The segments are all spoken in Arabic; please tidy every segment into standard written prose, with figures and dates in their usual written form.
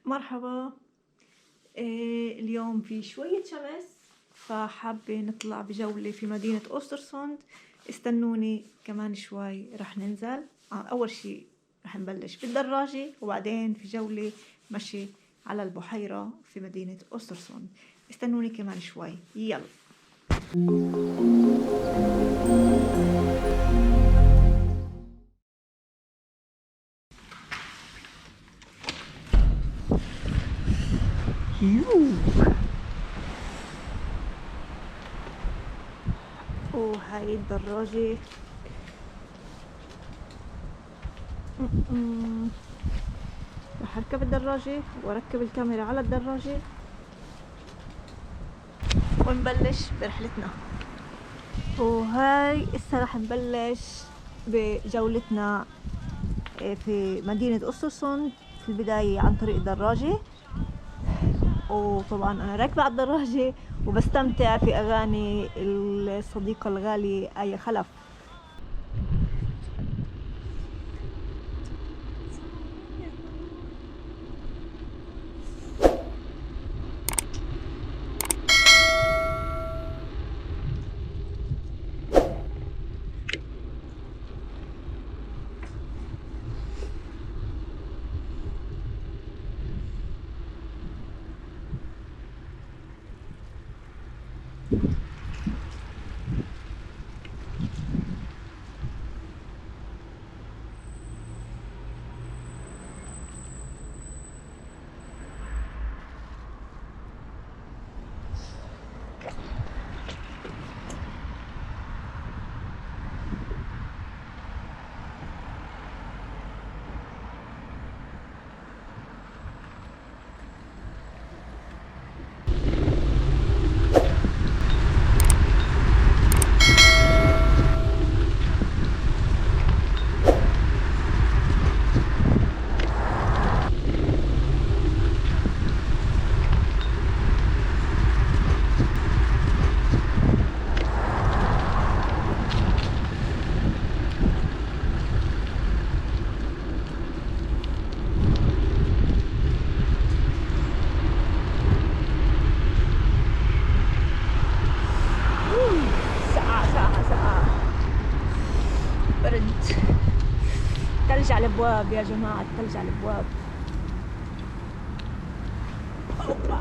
مرحبا. اليوم في شوية شمس، فحابة نطلع بجولة في مدينة أوسترسوند. استنوني كمان شوي رح ننزل. أول شي رح نبلش بالدراجة وبعدين في جولة مشي على البحيرة في مدينة أوسترسوند. استنوني كمان شوي، يلا. هاي الدراجة. رح اركب الدراجة واركب الكاميرا على الدراجة ونبلش برحلتنا. وهاي هسه رح نبلش بجولتنا في مدينة أوسترسوند. في البداية عن طريق الدراجة، وطبعا أنا راكبة على الدراجة وبستمتع في أغاني الصديقة الغالية آية خلف. برد، تلج على الابواب يا جماعه، التلج على الابواب. أوبا.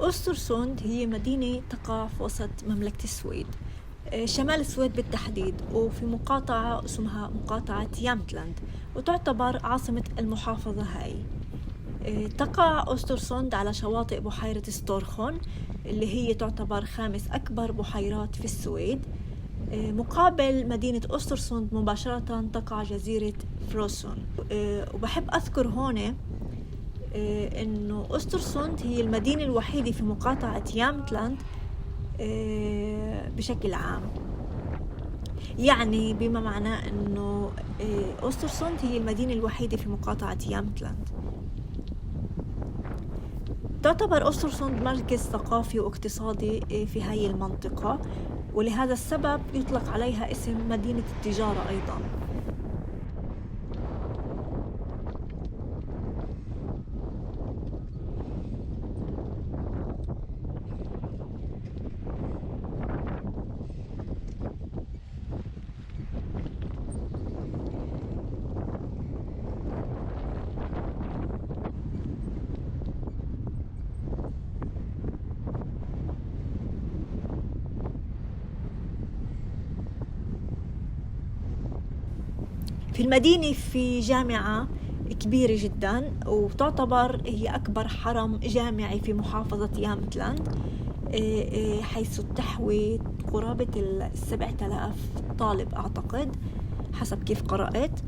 أوسترسوند هي مدينة تقع في وسط مملكة السويد، شمال السويد بالتحديد، وفي مقاطعة اسمها مقاطعة يامتلاند، وتعتبر عاصمة المحافظة هاي. تقع أوسترسوند على شواطئ بحيرة ستورخون اللي هي تعتبر خامس أكبر بحيرات في السويد. مقابل مدينة أوسترسوند مباشرة تقع جزيرة فروسون. وبحب أذكر هون إنه أوسترسوند هي المدينة الوحيدة في مقاطعة يامتلاند بشكل عام، يعني بما معناه إنه أوسترسوند هي المدينة الوحيدة في مقاطعة يامتلاند. تعتبر أسترسوند مركز ثقافي واقتصادي في هاي المنطقة، ولهذا السبب يطلق عليها اسم مدينة التجارة أيضاً. في المدينة في جامعة كبيرة جدا، وتعتبر هي أكبر حرم جامعي في محافظة يامتلاند، حيث تحوي قرابة 7000 طالب أعتقد حسب كيف قرأت.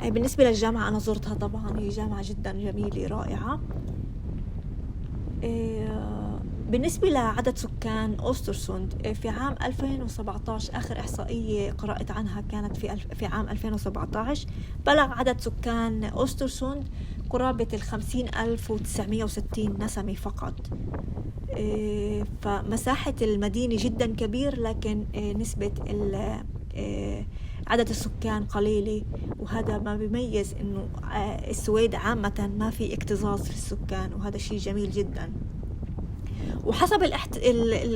بالنسبة للجامعة أنا زرتها طبعا، هي جامعة جدا جميلة رائعة. بالنسبة لعدد سكان أسترسوند في عام 2017، آخر إحصائية قرأت عنها كانت في عام 2017، بلغ عدد سكان أسترسوند قرابة 50,960 نسمة فقط. فمساحة المدينة جدا كبير، لكن نسبة عدد السكان قليلة، وهذا ما بيميز إنه السويد عامة ما في اكتظاظ في السكان، وهذا شيء جميل جدا. وحسب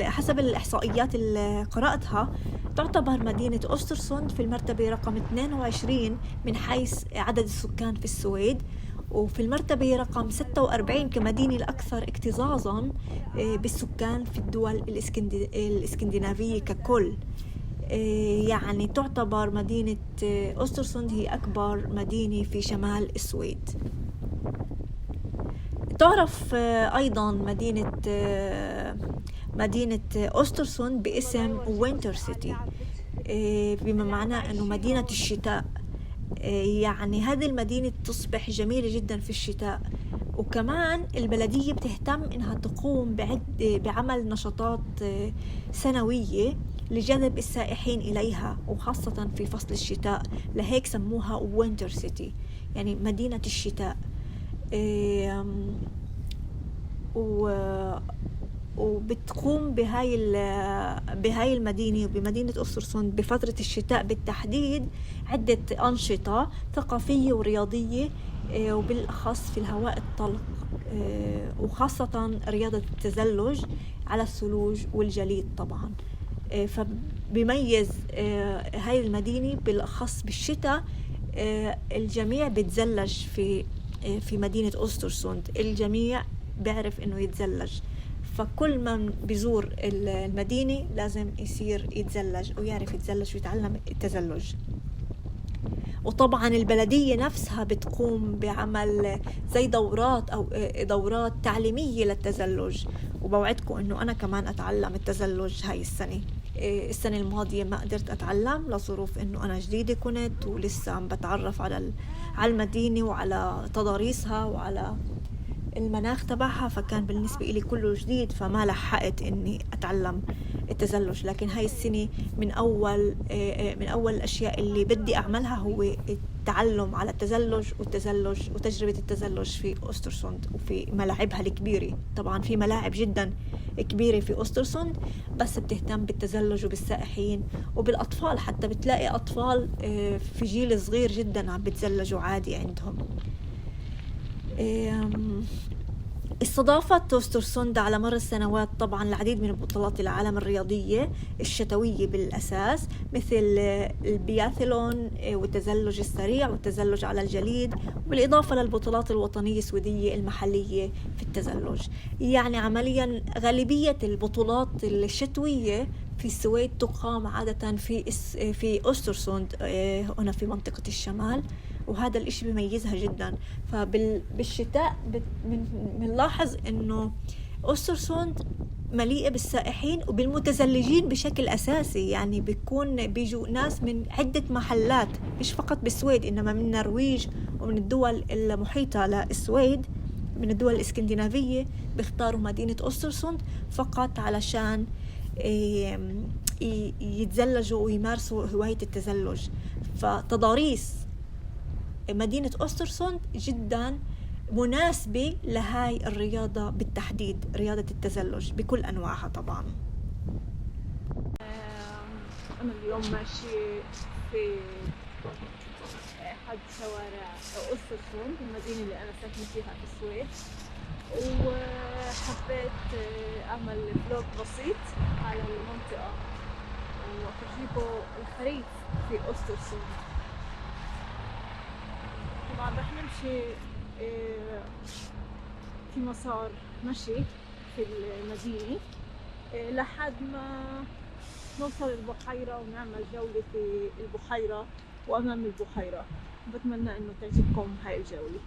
حسب الإحصائيات اللي قرأتها، تعتبر مدينة أسترسوند في المرتبة رقم 22 من حيث عدد السكان في السويد، وفي المرتبة رقم 46 كمدينة الأكثر اكتظاظا بالسكان في الدول الإسكندنافية ككل. يعني تعتبر مدينة أسترسوند هي أكبر مدينة في شمال السويد. تعرف أيضا مدينة أسترسوند باسم وينتر سيتي، بما معناه أنه مدينة الشتاء. يعني هذه المدينة تصبح جميلة جدا في الشتاء، وكمان البلدية بتهتم إنها تقوم بعمل نشاطات سنوية لجذب السائحين إليها، وخاصة في فصل الشتاء، لهيك سموها وينتر سيتي، يعني مدينة الشتاء. وبتقوم بهاي المدينة وبمدينة أسترسوند بفترة الشتاء بالتحديد عدة أنشطة ثقافية ورياضية، وبالأخص في الهواء الطلق، وخاصة رياضة التزلج على الثلوج والجليد طبعا. فبيميز هاي المدينة بالأخص بالشتاء الجميع بيتزلج في مدينة أسترسوند، الجميع بيعرف إنه يتزلج، فكل من بيزور المدينة لازم يصير يتزلج ويعرف يتزلج ويتعلم التزلج. وطبعا البلدية نفسها بتقوم بعمل زي دورات أو دورات تعليمية للتزلج، وبوعدكم إنه أنا كمان أتعلم التزلج هاي السنة الماضية ما قدرت أتعلم لظروف إنه أنا جديدة كنت ولسه عم بتعرف على المدينة وعلى تضاريسها وعلى المناخ تبعها، فكان بالنسبة لي كله جديد، فما لحقت إني أتعلم التزلج. لكن هاي السنة من أول الأشياء اللي بدي أعملها هو التعلم على التزلج وتجربة التزلج في أسترسوند وفي ملاعبها الكبيرة. طبعا في ملاعب جدا كبيرة في أسترسوند، بس بتهتم بالتزلج وبالسائحين وبالأطفال، حتى بتلاقي أطفال في جيل صغير جدا عم بتزلجوا عادي عندهم. استضافت أسترسوند على مر السنوات طبعا العديد من بطولات العالم الرياضية الشتوية بالأساس، مثل البياثلون والتزلج السريع والتزلج على الجليد، بالإضافة للبطولات الوطنية السويدية المحلية في التزلج. يعني عمليا غالبية البطولات الشتوية في السويد تقام عادة في أسترسوند هنا في منطقة الشمال، وهذا الاشي بيميزها جدا. فبالشتاء بنلاحظ انه أسترسوند مليئة بالسائحين وبالمتزلجين بشكل أساسي، يعني بيجوا ناس من عدة محلات مش فقط بالسويد، إنما من النرويج ومن الدول المحيطة للسويد، من الدول الإسكندنافية، بيختاروا مدينة أسترسوند فقط علشان يتزلجوا ويمارسوا هواية التزلج. فتضاريس مدينة أسترسوند جدا مناسبة لهاي الرياضة بالتحديد، رياضة التزلج بكل أنواعها طبعا. أنا اليوم ماشي في أحد شوارع أوسترسوند، المدينة اللي أنا ساكنة فيها في السويد، وحبيت أعمل فلوج بسيط على المنطقة وأفرجيكم الخريف في أوسترسوند. طبعا رح نمشي في مسار مشي في المدينة لحد ما نوصل البحيرة ونعمل جولة في البحيرة وأمام البحيرة. بتمنى إنه تعجبكم هاي الجولة.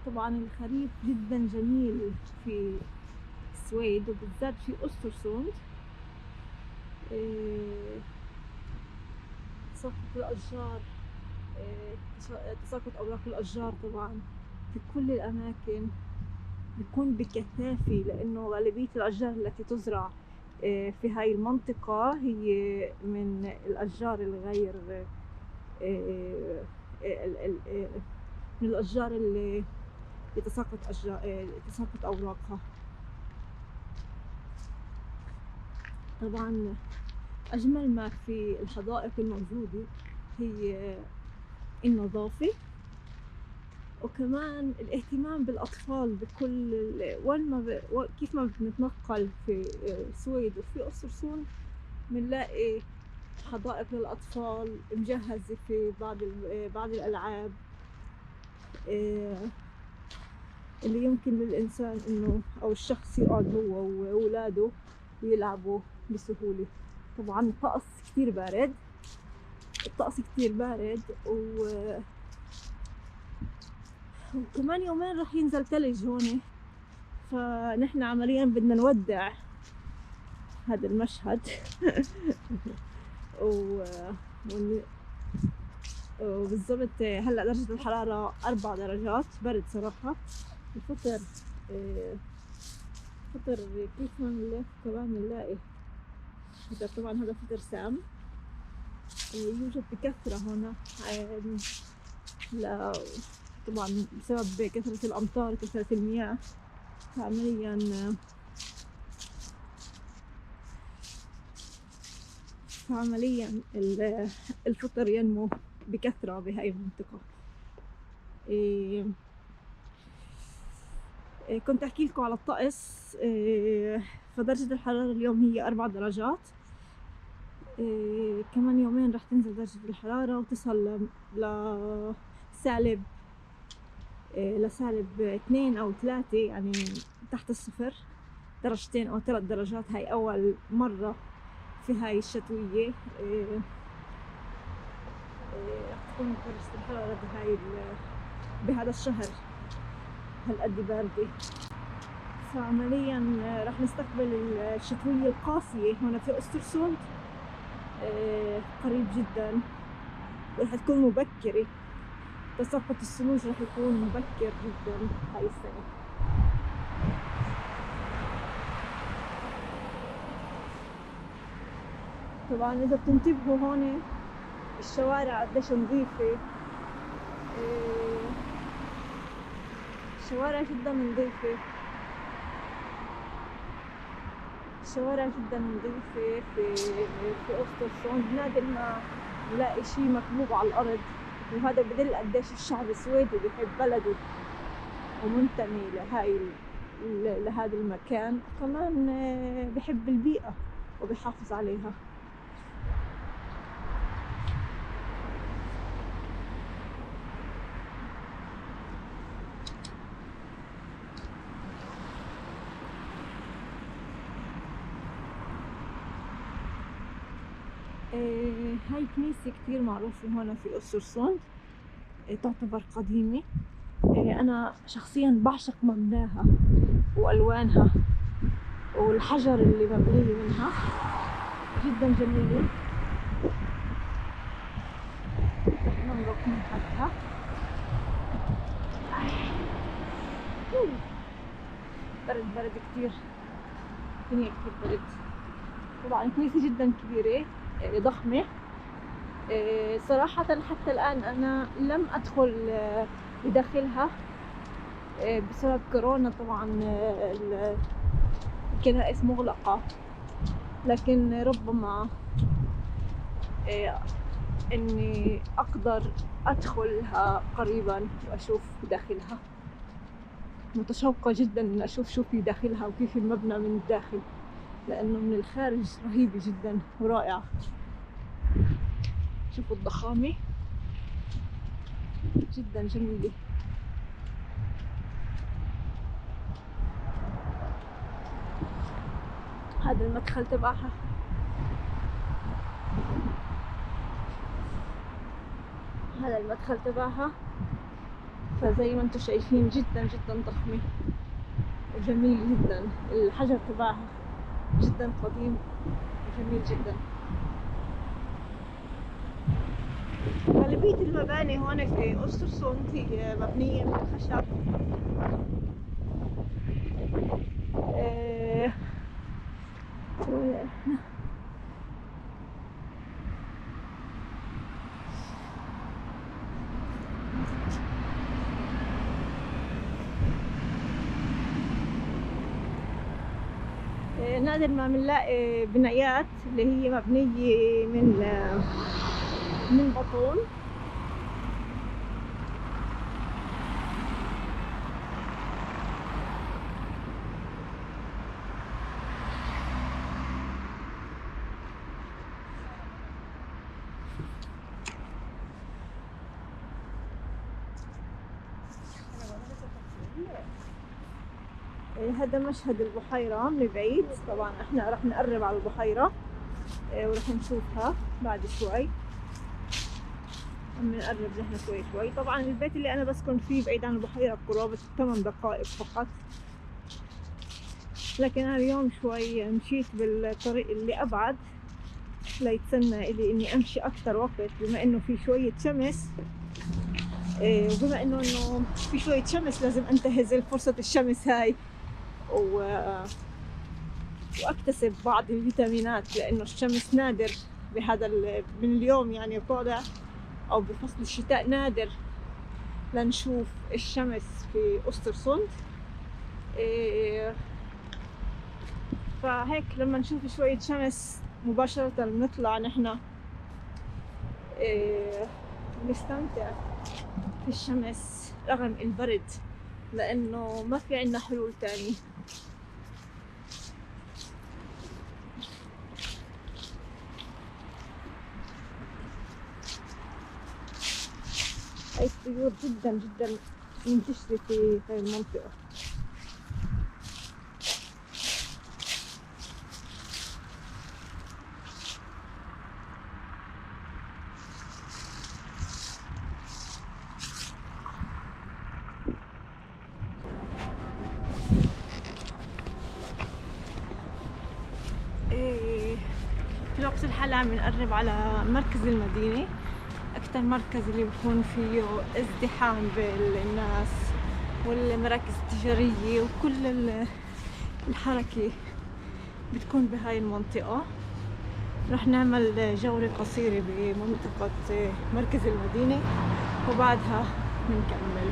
طبعا الخريف جدا جميل في السويد وبالذات في أوسترسوند. تساقط الأشجار، تساقط أوراق الأشجار طبعا في كل الأماكن بيكون بكثافة، لأنه غالبية الأشجار التي تزرع في هاي المنطقة هي من الأشجار الغير من الأشجار اللي يتساقط أوراقها. طبعا أجمل ما في الحدائق الموجودة هي النظافة، وكمان الاهتمام بالأطفال بكل كيف ما بنتنقل في السويد وفي أوسترسوند بنلاقي حدائق للأطفال مجهزة في بعض الألعاب اللي يمكن للإنسان إنه أو الشخص يقعد هو وأولاده ويلعبوا بسهولة. طبعا الطقس كتير بارد وكمان يومين رح ينزل ثلج هون، فنحن عمليا بدنا نودع هذا المشهد وبالضبط هلا درجة الحرارة 4 درجات برد صراحة. الفطر كيف ما نلف كمان نلاقي فطر، طبعا هذا فطر سام يوجد بكثرة هنا طبعا بسبب كثرة الأمطار كثرة المياه، فعمليا الفطر ينمو بكثرة بهاي المنطقة. كنت أحكي لكم على الطقس. فدرجة الحرارة اليوم هي 4 درجات. كمان يومين رح تنزل درجة الحرارة وتصل لسالب 2 أو 3، يعني تحت الصفر، 2 أو 3 درجات. هاي أول مرة في هاي الشتوية رح تكون درجة الحرارة بهذا الشهر هالقد باردة. فعمليا رح نستقبل الشتوية القاسية هنا في أوسترسوند قريب جدا، ورح تكون مبكرة. تساقط الثلوج رح يكون مبكر جدا هاي السنة. طبعا إذا بتنتبهوا هون الشوارع قديش نظيفة، الشوارع جدا نظيفة في أوسترسوند. نادر ما نلاقي شي مكبوب على الأرض، وهذا بدل قديش الشعب السويدي بيحب بلده ومنتمي لهذا المكان، كمان بحب البيئة وبيحافظ عليها. هاي كنيسة كتير معروفة هنا في أوسترسوند، تعتبر قديمة. أنا شخصيا بعشق مبناها وألوانها والحجر اللي مبنية منها جدا جميلة. نمرق من حدها. برد كتير، الدنيا كتير برد. طبعا كنيسة جدا كبيرة ضخمة. صراحة حتى الآن أنا لم أدخل بداخلها بسبب كورونا. طبعا الكنائس مغلقة، لكن ربما إني أقدر أدخلها قريبا وأشوف داخلها. متشوقة جدا إن أشوف شو في داخلها وكيف المبنى من الداخل، لأنه من الخارج رهيبة جدا ورائعة. شوفوا الضخامة، جدا جميلة. هذا المدخل تبعها، هذا المدخل تبعها. فزي ما انتم شايفين جدا جدا ضخمة وجميل جدا. الحجر تبعها جدا قديم وجميل جدا. غالبية المباني هون في أوسترسوند هي مبنية من الخشب. نادر ما بنلاقي بنايات اللي هي مبنية من بطون. هذا مشهد البحيرة من بعيد. طبعا احنا رح نقرب على البحيرة ورح نشوفها بعد شوي. عم نقرب نحن شوي شوي. طبعا البيت اللي انا بسكن فيه بعيد عن البحيرة قرابة 8 دقائق فقط، لكن انا اليوم شوي مشيت بالطريق اللي ابعد ليتسنى الي اني امشي اكثر وقت، بما انه في شوية شمس. وبما انه في شوية شمس لازم انتهز فرصة الشمس هاي واكتسب بعض الفيتامينات، لانه الشمس نادر بهذا من اليوم يعني طالع، او بفصل الشتاء نادر لنشوف الشمس في أوسترسوند. فهيك لما نشوف شوية شمس مباشرة بنطلع نحن نستمتع في الشمس رغم البرد، لأنه ما في عنا حلول تاني. هاي الطيور جدا جدا منتشرة في هاي المنطقة. في الوقت الحالي عم نقرب على مركز المدينة، أكثر مركز اللي بيكون فيه ازدحام بالناس والمراكز التجارية وكل الحركة بتكون بهاي المنطقة. رح نعمل جولة قصيرة بمنطقة مركز المدينة وبعدها بنكمل.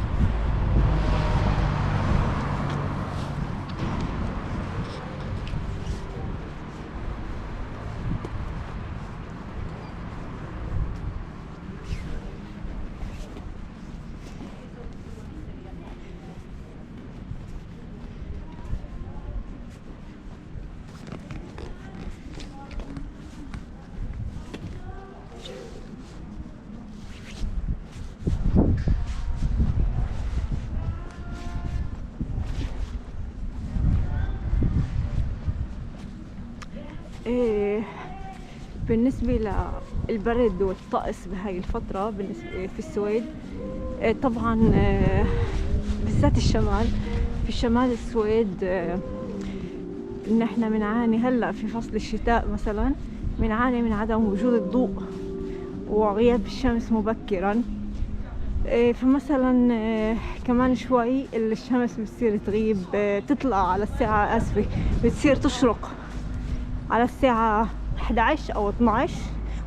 بالنسبة للبرد والطقس بهاي الفترة بالنسبة في السويد، طبعا بالذات الشمال، في شمال السويد نحن بنعاني هلا في فصل الشتاء مثلا، بنعاني من عدم وجود الضوء وغياب الشمس مبكرا. فمثلا كمان شوي الشمس بتصير تغيب، تطلع على الساعة آسفة بتصير تشرق على الساعة 11 أو 12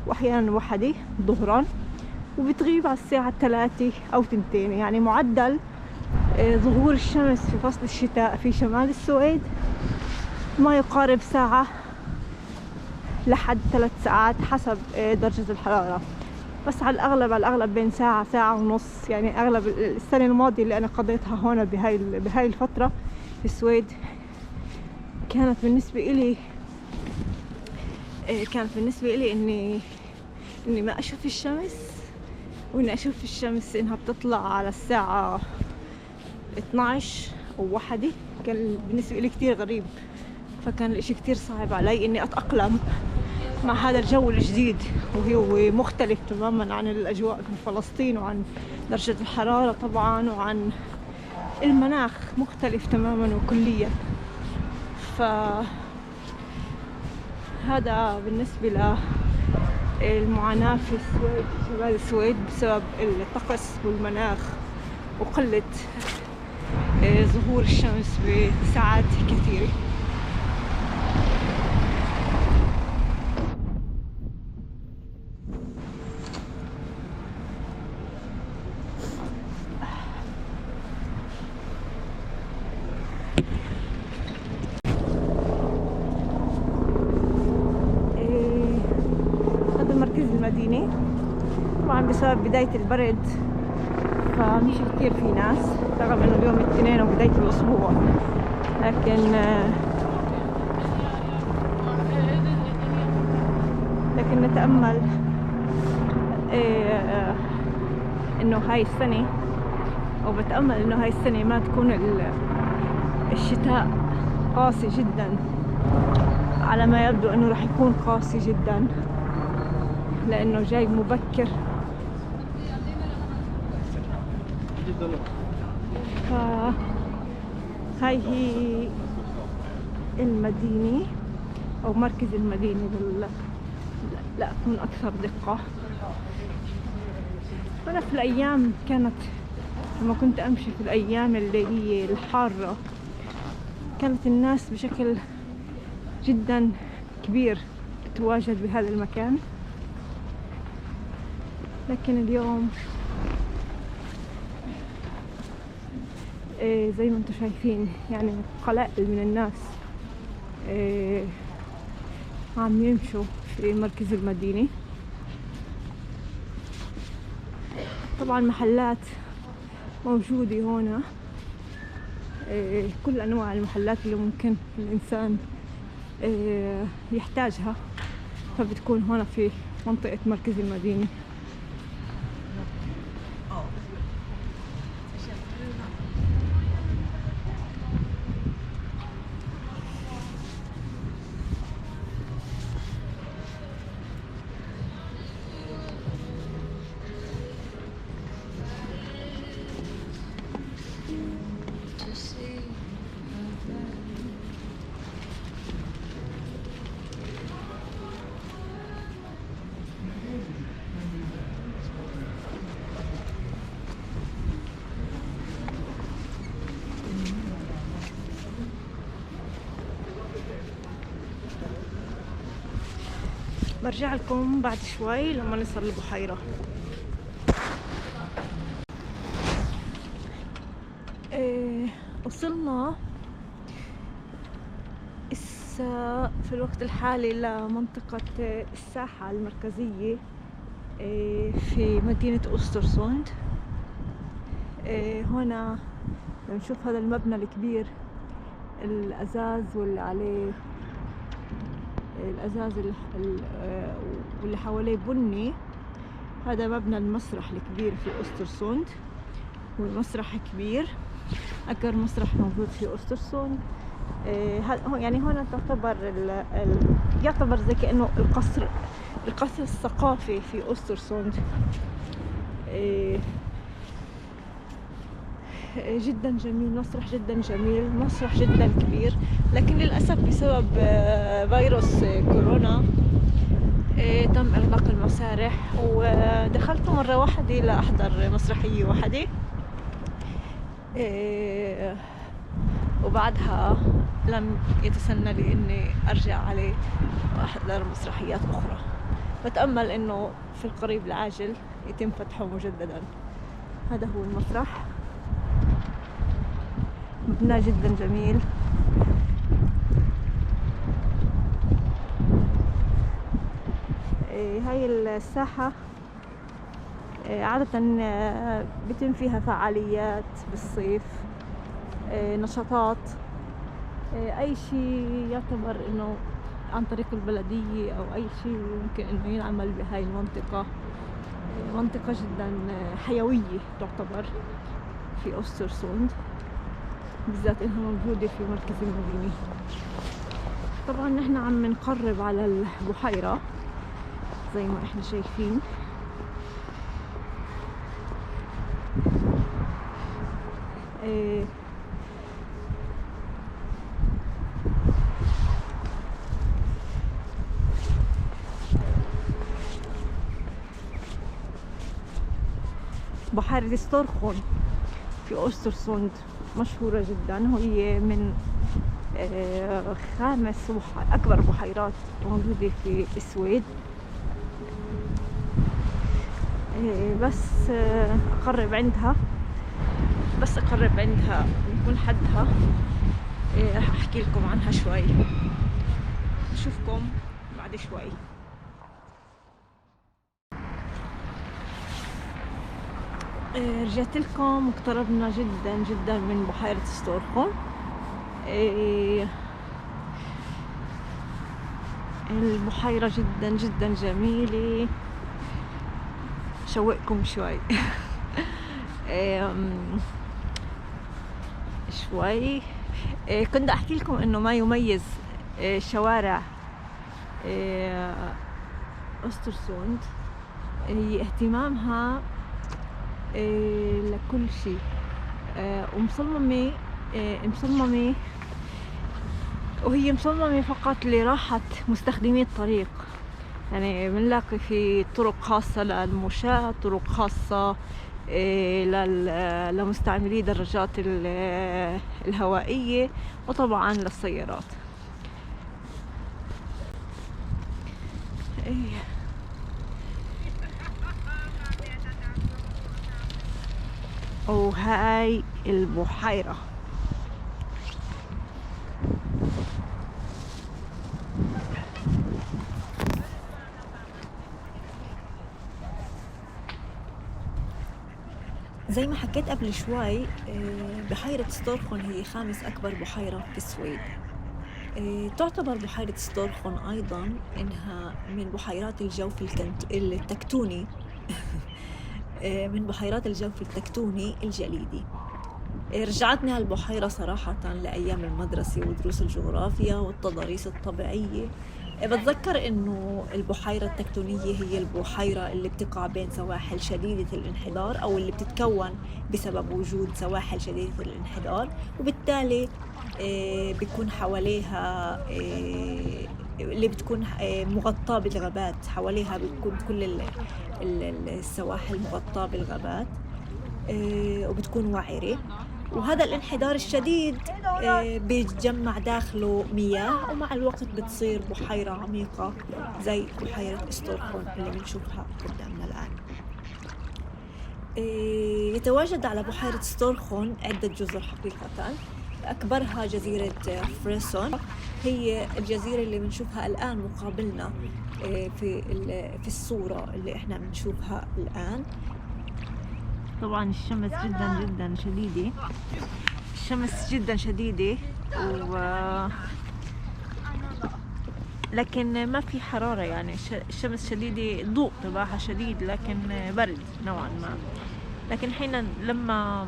وأحيانا 1 ظهرا، وبتغيب على الساعة 3 أو 2. يعني معدل ظهور الشمس في فصل الشتاء في شمال السويد ما يقارب ساعة لحد 3 ساعات حسب درجة الحرارة. بس على الأغلب بين ساعة ساعة ونص. يعني أغلب السنة الماضية اللي أنا قضيتها هون بهاي الفترة في السويد كانت بالنسبة إلي إني ما أشوف الشمس، وإني أشوف الشمس إنها بتطلع على الساعة 12 أو 1 كان بالنسبة إلي كتير غريب. فكان الإشي كتير صعب علي إني أتأقلم مع هذا الجو الجديد، وهو مختلف تماما عن الأجواء في فلسطين، وعن درجة الحرارة طبعا، وعن المناخ مختلف تماما وكليا. فهذا بالنسبة للمعاناة في السويد، شمال السويد، بسبب الطقس والمناخ وقلة ظهور الشمس بساعات كثيرة. هذا مركز المدينة. طبعا بسبب بداية البرد فمش كتير في ناس، رغم انه اليوم الاثنين وبداية الاسبوع، لكن نتأمل انه هاي السنة، او بتأمل انه هاي السنة ما تكون الشتاء قاسي جدا. على ما يبدو انه راح يكون قاسي جدا لانه جاي مبكر. فهاي هي المدينة او مركز المدينة لا أكون أكثر دقة. أنا في الأيام لما كنت أمشي في الأيام اللي هي الحارة كانت الناس بشكل جدا كبير تتواجد بهذا المكان، لكن اليوم زي ما انتم شايفين يعني قلائل من الناس عم يمشوا في مركز المدينة. طبعا محلات موجودة هنا، كل أنواع المحلات اللي ممكن الإنسان يحتاجها، فبتكون هنا في منطقة مركز المدينة. برجع لكم بعد شوي لما نصل البحيرة. وصلنا في الوقت الحالي لمنطقة الساحة المركزية في مدينة أوسترسوند. هنا نشوف هذا المبنى الكبير، الأزاز واللي عليه الأزاز واللي حواليه بني. هذا مبنى المسرح الكبير في أوسترسوند، والمسرح كبير، أكبر مسرح موجود في أوسترسوند. يعني هنا يعتبر زي كأنه القصر الثقافي في أوسترسوند. جدا جميل، مسرح جدا جميل، مسرح جدا كبير، لكن للأسف بسبب فيروس كورونا تم إغلاق المسارح، ودخلت مرة واحدة لأحضر مسرحية واحدة. وبعدها لم يتسنى لي إني أرجع عليه وأحضر مسرحيات أخرى. بتأمل إنه في القريب العاجل يتم فتحه مجددا. هذا هو المسرح، مبنى جدا جميل. هاي الساحة عادة بيتم فيها فعاليات بالصيف، نشاطات، أي شيء يعتبر إنه عن طريق البلدية أو أي شيء ممكن إنه ينعمل بهاي المنطقة. منطقة جدا حيوية تعتبر في أوسترسوند، بالذات إنها موجودة في مركز المدينة. طبعا نحن عم نقرب على البحيرة زي ما احنا شايفين. بحيرة ستورخون في أوسترسوند مشهورة جدا، وهي من خامس أكبر بحيرات موجودة في السويد. بس أقرب عندها يكون حدها رح أحكي لكم عنها شوي. نشوفكم بعد شوي. رجعت لكم واقتربنا جدا جدا من بحيرة ستورخون. البحيرة جدا جدا جميلة. شوقكم شوي. شوي. كنت أحكي لكم إنه ما يميز شوارع أوسترسوند هي اهتمامها لكل شيء، ومصممة فقط لراحة مستخدمي الطريق. يعني بنلاقي في طرق خاصة للمشاة، طرق خاصة لمستعملي الدراجات الهوائية، وطبعا للسيارات. وهاي البحيرة. زي ما حكيت قبل شوي، بحيرة ستورخون هي خامس أكبر بحيرة في السويد. تعتبر بحيرة ستورخون أيضا إنها من بحيرات الجوف التكتوني من بحيرات الجوف التكتوني الجليدي. رجعتني هالبحيرة صراحة لأيام المدرسة ودروس الجغرافيا والتضاريس الطبيعية. بتذكر إنه البحيرة التكتونية هي البحيرة اللي بتقع بين سواحل شديدة الانحدار، أو اللي بتتكون بسبب وجود سواحل شديدة الانحدار، وبالتالي بيكون حواليها اللي بتكون مغطاة بالغابات. حواليها بتكون كل السواحل مغطاة بالغابات، وبتكون وعرة. وهذا الانحدار الشديد بيتجمع داخله مياه، ومع الوقت بتصير بحيرة عميقة زي بحيرة ستورخون اللي بنشوفها قدامنا الآن. يتواجد على بحيرة ستورخون عدة جزر حقيقة. أكبرها جزيرة فريسون، هي الجزيرة اللي بنشوفها الآن مقابلنا في الصورة اللي احنا بنشوفها الآن. طبعا الشمس جدا شديدة، لكن ما في حرارة. يعني الشمس شديدة، الضوء تبعها شديد، لكن برد نوعا ما. لكن حين لما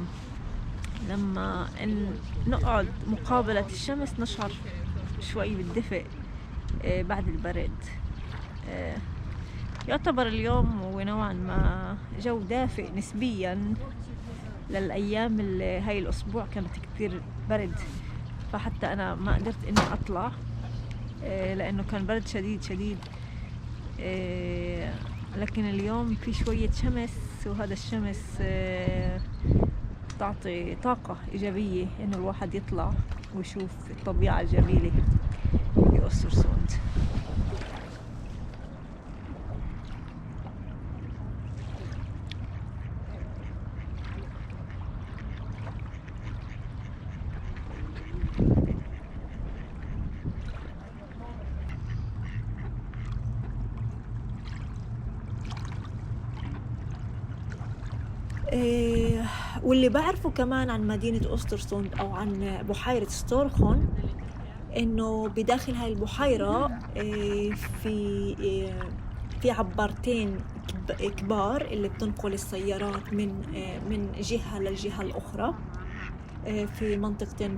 نقعد مقابلة الشمس نشعر شوي بالدفء بعد البرد. يعتبر اليوم هو نوعا ما جو دافئ نسبيا للأيام اللي هاي الأسبوع كانت كتير برد، فحتى أنا ما قدرت إني أطلع لأنه كان برد شديد. آه، لكن اليوم في شوية شمس، وهذا الشمس تعطي طاقة إيجابية إنه الواحد يطلع ويشوف الطبيعة الجميلة في أوسترسوند. إيه، واللي بعرفه كمان عن مدينة أوسترسوند أو عن بحيرة ستورخون إنه بداخل هاي البحيرة في عبارتين كبار اللي بتنقل السيارات من جهة للجهة الأخرى في منطقتين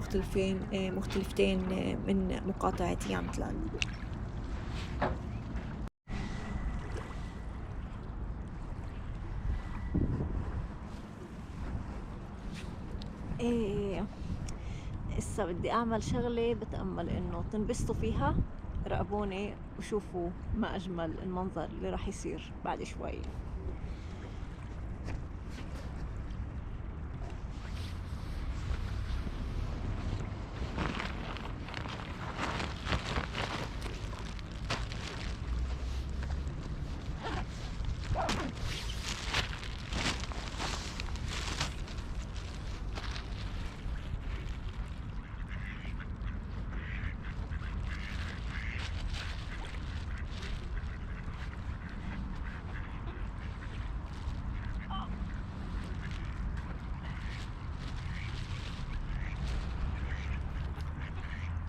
مختلفتين من مقاطعة يامتلاند. إيه، هسه بدي أعمل شغلة بتأمل إنه تنبسطوا فيها. راقبوني وشوفوا ما أجمل المنظر اللي راح يصير بعد شوي.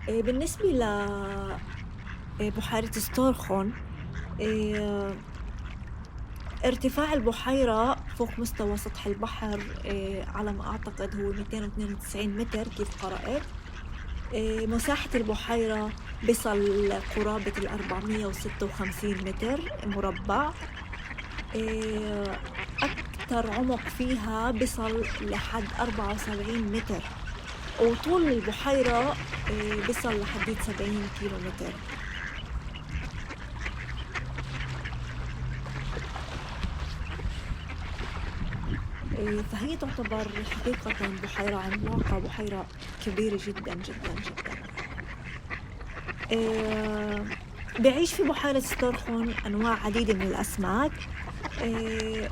بالنسبة لبحيرة ستورخون، ارتفاع البحيرة فوق مستوى سطح البحر على ما أعتقد هو 292 متر كيف قرأت. مساحة البحيرة بصل قرابة 456 متر مربع. أكثر عمق فيها بصل لحد 74 متر، وطول البحيرة بصل لحد 70 كيلو متر. فهي تعتبر حقيقة بحيرة عملاقة، بحيرة كبيرة جدا جدا جدا. بعيش في بحيرة ستورخون أنواع عديدة من الأسماك،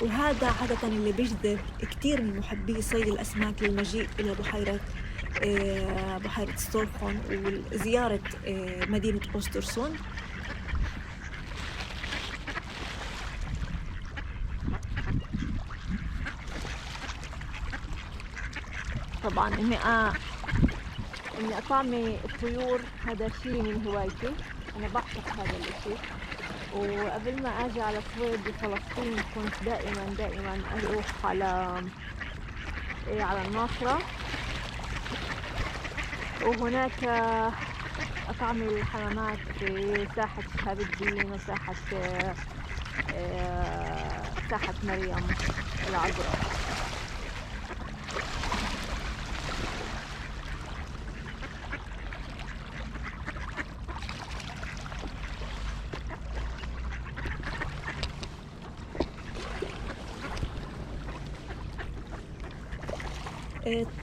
وهذا عادة اللي بيجذب كتير من محبي صيد الأسماك للمجيء إلى بحيرة ستورخون وزيارة مدينة أوسترسوند. طبعا إني أطعمي الطيور هذا شيء من هوايتي، أنا بعشق هذا الشيء. وقبل ما أجي على الصويد بفلسطين كنت دائما أروح على الناصرة، وهناك أطعمي الحمامات في ساحة شهاب الدين وساحة مريم العذراء.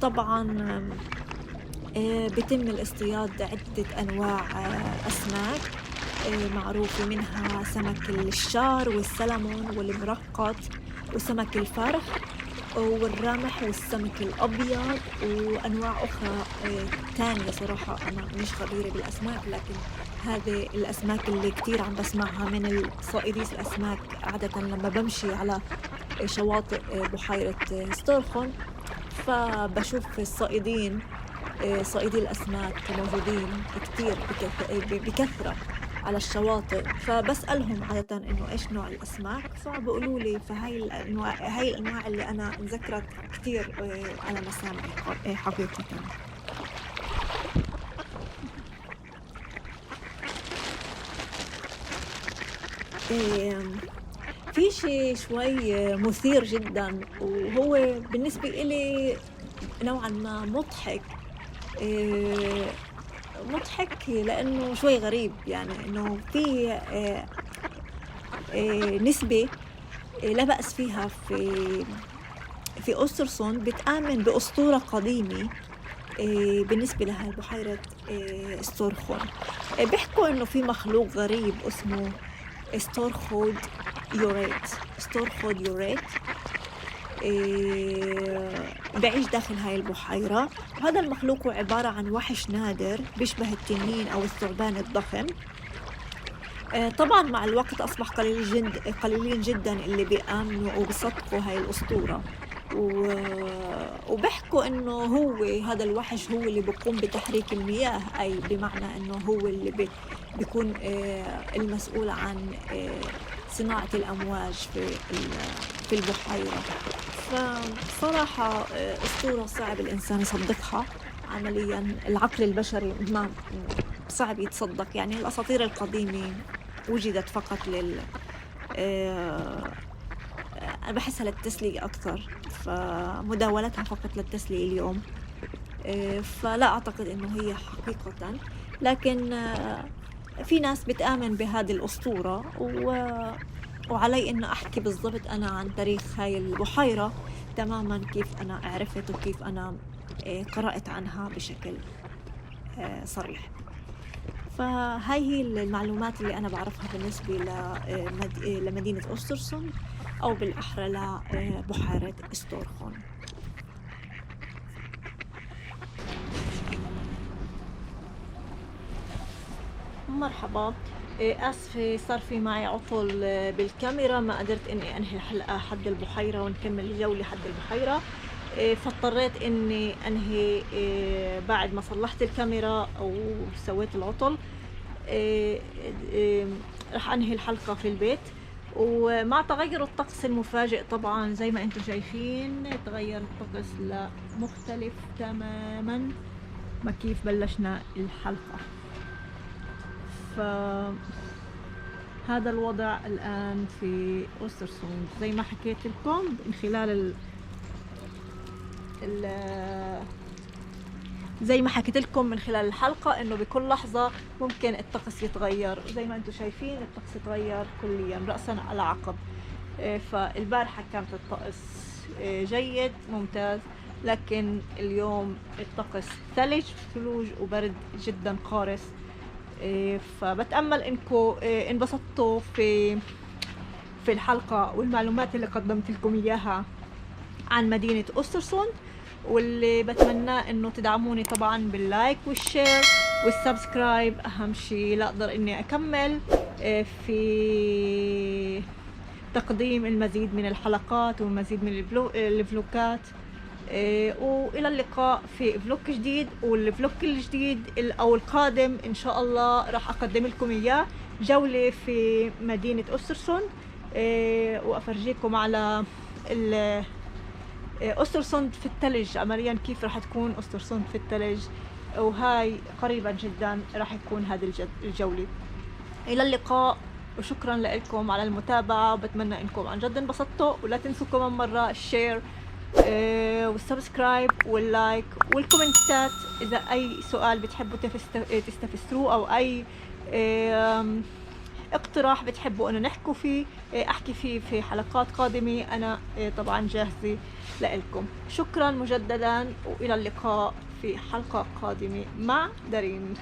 طبعا بيتم الاصطياد عدة أنواع أسماك معروفة، منها سمك الشار والسلمون والمرقط وسمك الفرخ والرمح والسمك الأبيض وأنواع أخرى تانية. صراحة أنا مش خبيرة بالأسماك، لكن هذه الأسماك اللي كتير عم بسمعها من صائدي الأسماك عادة لما بمشي على شواطئ بحيرة ستورخون، فبشوف الصائدين صائدي الأسماك موجودين كتير بكثرة على الشواطئ، فبسألهم عادة إنه إيش نوع الأسماك، فبقولوا لي فهاي الأنواع اللي أنا ذكرت كتير على مسامعي حقيقة. في شيء شوي مثير جدا، وهو بالنسبة إلي نوعا ما مضحك. مضحك لأنه شوي غريب، يعني إنه في نسبة لا بأس فيها في أوسترسوند بتآمن بأسطورة قديمة بالنسبة لهاي بحيرة ستورخون. بيحكوا إنه في مخلوق غريب اسمه ستورخود يوريت. ستورخود يوريت بعيش داخل هاي البحيرة، وهذا المخلوق هو عبارة عن وحش نادر بيشبه التنين أو الثعبان الضخم. طبعا مع الوقت أصبح قليلين جدا اللي بيآمنوا وبيصدقوا هاي الأسطورة، وبحكوا إنه هو هذا الوحش هو اللي بيقوم بتحريك المياه، أي بمعنى إنه هو اللي بيكون المسؤول عن صناعة الأمواج في البحيرة. فصراحة أسطورة صعب الإنسان يصدقها عمليا، العقل البشري ما صعب يتصدق. يعني الأساطير القديمة وجدت فقط أنا بحسها للتسلية أكثر، فمداولتها فقط للتسلية اليوم. فلا أعتقد إنه هي حقيقة، لكن في ناس بتآمن بهذه الأسطورة، وعلي إنه أحكي بالضبط أنا عن تاريخ هاي البحيرة تماما، كيف أنا عرفت وكيف أنا قرأت عنها بشكل صريح. فهاي هي المعلومات اللي أنا بعرفها بالنسبة لمدينة أوسترسوند، أو بالأحرى لبحيرة ستورخون. مرحبا، آسفة صار في معي عطل بالكاميرا، ما قدرت إني أنهي الحلقة حد البحيرة ونكمل الجولة حد البحيرة، فاضطريت إني أنهي بعد ما صلحت الكاميرا أو سويت العطل. رح أنهي الحلقة في البيت. ومع تغير الطقس المفاجئ طبعا زي ما انتم شايفين تغير الطقس لمختلف تماما ما كيف بلشنا الحلقة. فهذا الوضع الآن في أوسترسوند زي ما حكيت لكم من خلال زي ما حكيت لكم من خلال الحلقة، انه بكل لحظة ممكن الطقس يتغير. زي ما انتم شايفين الطقس يتغير كليا رأسا على عقب. فالبارحة كانت الطقس جيد ممتاز، لكن اليوم الطقس ثلوج وبرد جدا قارس. فبتأمل انكم انبسطتوا في الحلقة والمعلومات اللي قدمت لكم اياها عن مدينة أوسترسوند، واللي بتمناه انه تدعموني طبعا باللايك والشير والسبسكرايب، اهم شيء لاقدر اني اكمل في تقديم المزيد من الحلقات والمزيد من الفلوكات. والى اللقاء في فلوك جديد، والفلوك الجديد او القادم ان شاء الله راح اقدم لكم اياه جولة في مدينة أوسترسوند، وافرجيكم على أوسترسوند في الثلج عمليا، كيف راح تكون أوسترسوند في الثلج، وهاي قريبا جدا راح يكون هذه الجولة. إلى اللقاء وشكرا لكم على المتابعة، وبتمنى انكم عن جد انبسطتوا، ولا تنسوا كمان مرة الشير والسبسكرايب واللايك والكومنتات إذا أي سؤال بتحبوا تستفسروه أو أي اقتراح بتحبوا انه نحكوا فيه احكي فيه في حلقات قادمة، انا طبعا جاهزة لكم. شكرا مجددا، والى اللقاء في حلقة قادمة مع دارين.